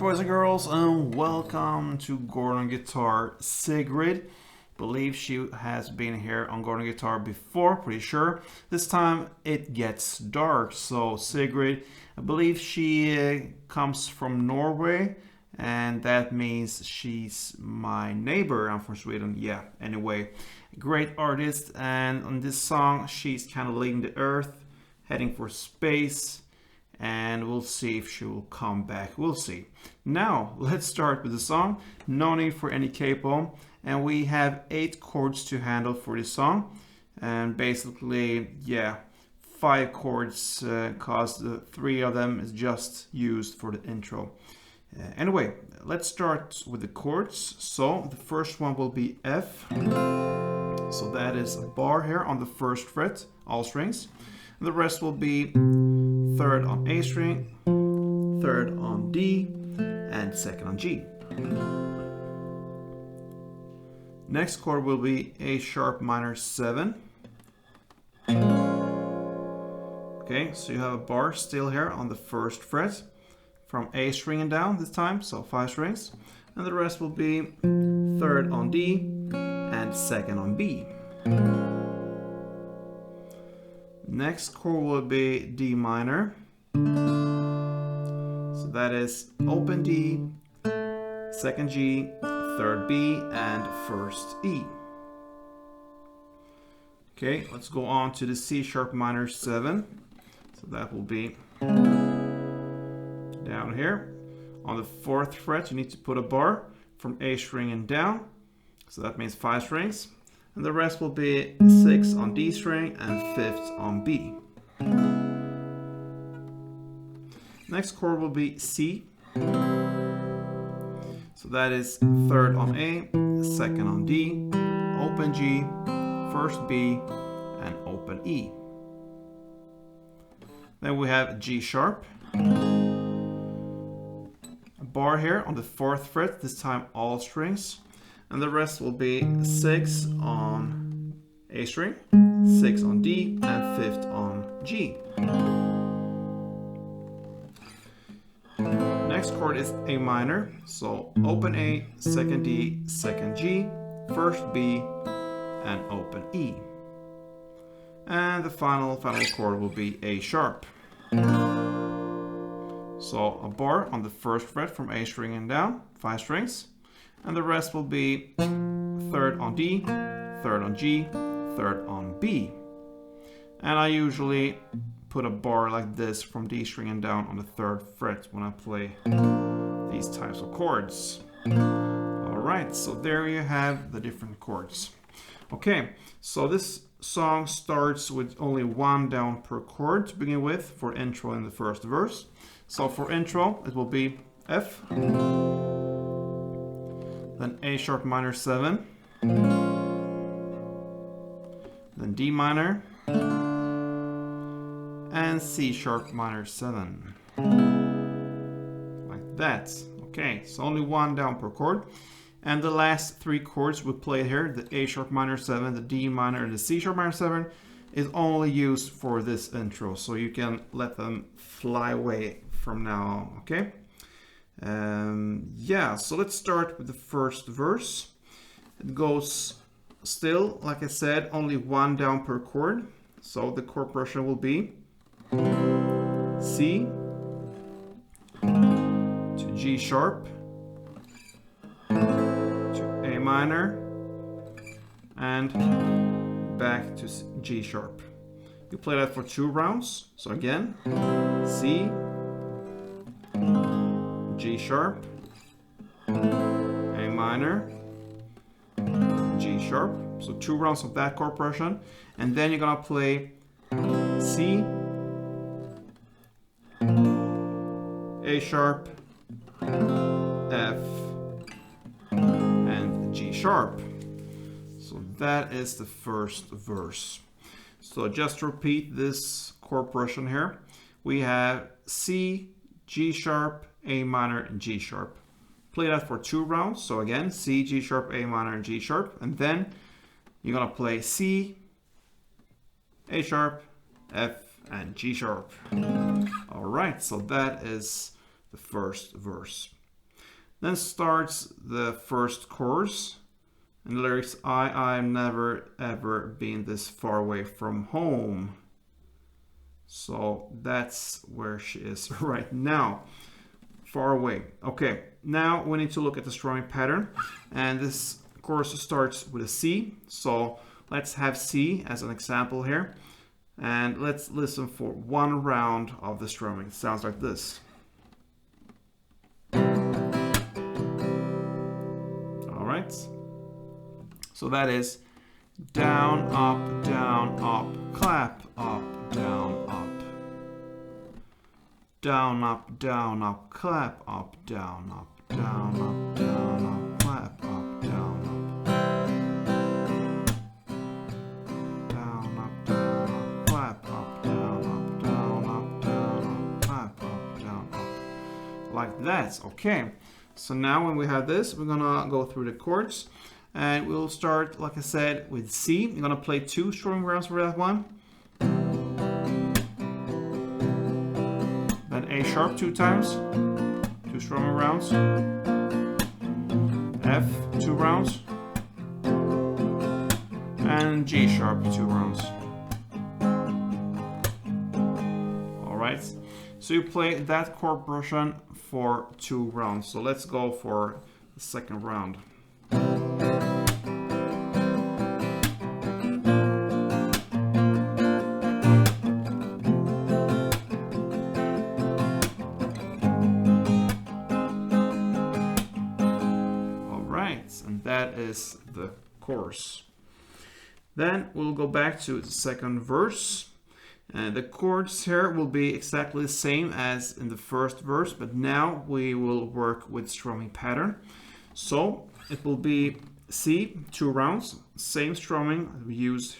boys and girls, and welcome to Gordon Guitar. Sigrid, believe she has been here on Gordon Guitar before, pretty sure. This time it gets dark. So Sigrid, I believe she comes from Norway, and that means she's my neighbor. I'm from Sweden. Yeah, anyway, great artist, and on this song she's kind of leaving the earth, heading for space. And we'll see if she will come back. We'll see. Now, let's start with the song. No need for any capo. And we have 8 chords to handle for this song. And basically, yeah, 5 chords, cause the 3 of them is just used for the intro. Anyway, let's start with the chords. So, the first one will be F. So that is a bar here on the 1st fret, all strings. And the rest will be 3rd on A string, 3rd on D, and 2nd on G. Next chord will be A sharp minor 7. Okay, so you have a bar still here on the 1st fret from A string and down this time, so 5 strings. And the rest will be 3rd on D and 2nd on B. Next chord will be D minor. So that is open D, 2nd G, 3rd B, and 1st E. Okay, let's go on to the C sharp minor 7. So that will be down here. On the 4th fret, you need to put a bar from A string and down. So that means 5 strings. And the rest will be 6 on D string and 5th on B. Next chord will be C. So that is 3rd on A, 2nd on D, open G, 1st B, and open E. Then we have G sharp. A bar here on the 4th fret, this time all strings. And the rest will be 6 on A string, 6 on D, and 5th on G. Next chord is A minor, so open A, 2nd D, 2nd G, 1st B, and open E. And the final chord will be A sharp. So a bar on the 1st fret from A string and down, 5 strings. And the rest will be 3rd on D, 3rd on G, 3rd on B. And I usually put a bar like this from D string and down on the 3rd fret when I play these types of chords. Alright, so there you have the different chords. Okay, so this song starts with only 1 down per chord to begin with for intro in the 1st verse. So for intro, it will be F, then A sharp minor 7, then D minor, and C sharp minor 7. Like that. Okay, so only 1 down per chord. And the last 3 chords we played here, the A sharp minor 7, the D minor, and the C sharp minor 7, is only used for this intro. So you can let them fly away from now on, okay? Yeah, so let's start with the 1st verse. It goes still, like I said, only 1 down per chord. So the chord progression will be C to G sharp to A minor and back to G sharp. You play that for 2 rounds. So again, C, G sharp, A minor, G sharp. So 2 rounds of that chord progression. And then you're gonna play C, A sharp, F, and G sharp. So that is the 1st verse. So just to repeat this chord progression here, we have C, G sharp, A minor, and G sharp. Play that for 2 rounds. So again, C, G sharp, A minor, and G sharp. And then you're gonna play C, A sharp, F, and G sharp. All right, so that is the 1st verse. Then starts the first chorus. And the lyrics, I've never ever been this far away from home. So that's where she is right now. Far away. Okay, now we need to look at the strumming pattern. And this chorus starts with a C. So let's have C as an example here. And let's listen for one round of the strumming. It sounds like this. All right. So that is down, up, clap, up, down, up. Down, up, clap, up, down, up, down, up, clap, up, down, up. Down, up, clap, up, down, up, down, up, clap, up, down, up. Like that, okay. So now when we have this, we're gonna go through the chords. And we'll start, like I said, with C. You're gonna play 2 strumming rounds for that one. Then A sharp 2 times, 2 strumming rounds. F 2 rounds. And G sharp 2 rounds. Alright, so you play that chord progression for 2 rounds. So let's go for the second round. And that is the chorus. Then we'll go back to the second verse. And the chords here will be exactly the same as in the first verse, but now we will work with strumming pattern. So it will be C 2 rounds, same strumming we used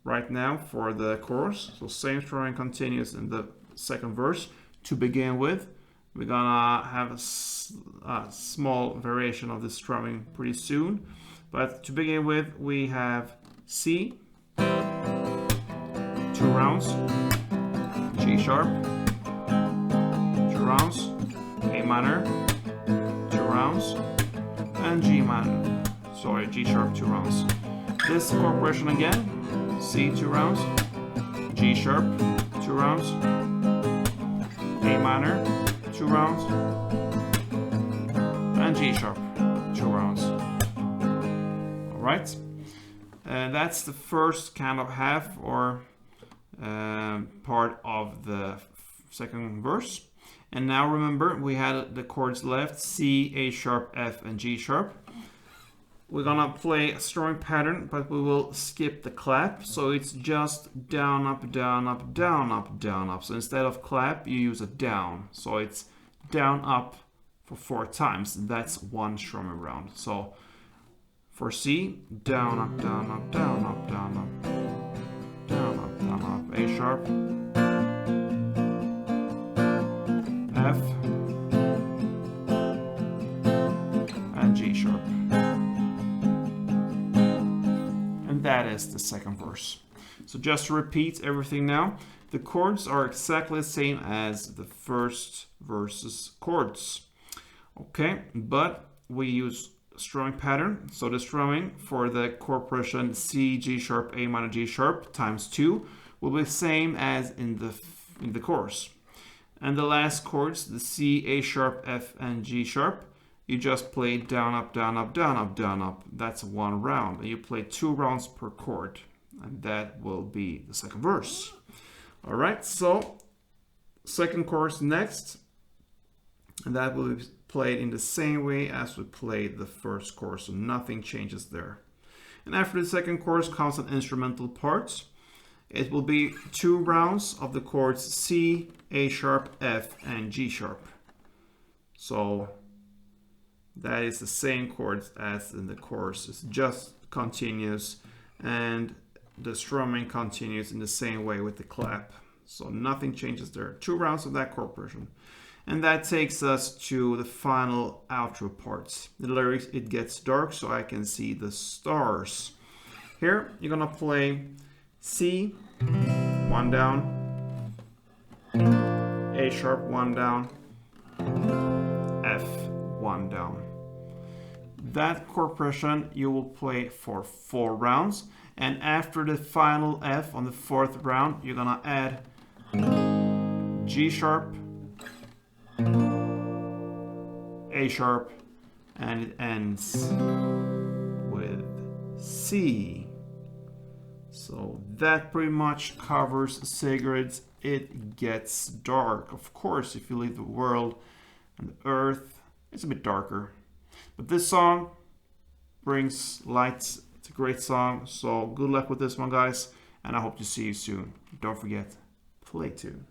right now for the chorus. So same strumming continues in the second verse. To begin with, we're gonna have a small variation of the strumming pretty soon. But to begin with, we have C, 2 rounds, G sharp, 2 rounds, A minor, 2 rounds, and G minor. Sorry, G sharp 2 rounds. This chord progression again, C 2 rounds, G sharp 2 rounds, A minor 2 rounds, and G sharp 2 rounds. All right, that's the first kind of half or part of the second verse. And now remember, we had the chords left, C, A sharp, F, and G sharp. We're gonna play a strumming pattern, but we will skip the clap. So it's just down, up, down, up, down, up, down, up. So instead of clap, you use a down. So it's down, up for 4 times. That's 1 strumming round. So for C, down, up, down, up, down, up, down, up, down, up, down, up, A sharp, F, and G sharp. And that is the second verse. So just to repeat everything now, the chords are exactly the same as the first verse's chords. Okay, but we use strumming pattern. So the strumming for the chord progression C, G sharp, A minor, G sharp times 2 will be the same as in the chorus. And the last chords, the C, A sharp, F, and G sharp, you just play down, up, down, up, down, up, down, up. That's 1 round. And you play 2 rounds per chord. And that will be the second verse. All right, so second chorus next. And that will be played in the same way as we played the first chorus. So nothing changes there. And after the second chorus comes an instrumental part. It will be 2 rounds of the chords C, A sharp, F, and G sharp. So that is the same chords as in the chorus. It just continues, and the strumming continues in the same way with the clap. So nothing changes there. 2 rounds of that chord progression. And that takes us to the final outro parts. The lyrics, it gets dark so I can see the stars. Here, you're gonna play C, 1 down, A sharp, 1 down, F, 1 down. That chord progression you will play for 4 rounds, and after the final F on the 4th round, you're gonna add G sharp, A sharp, and it ends with C. So that pretty much covers Sigrid's It Gets Dark. Of course, if you leave the world and the earth, it's a bit darker. But this song brings lights. It's a great song. So good luck with this one, guys. And I hope to see you soon. Don't forget, play to.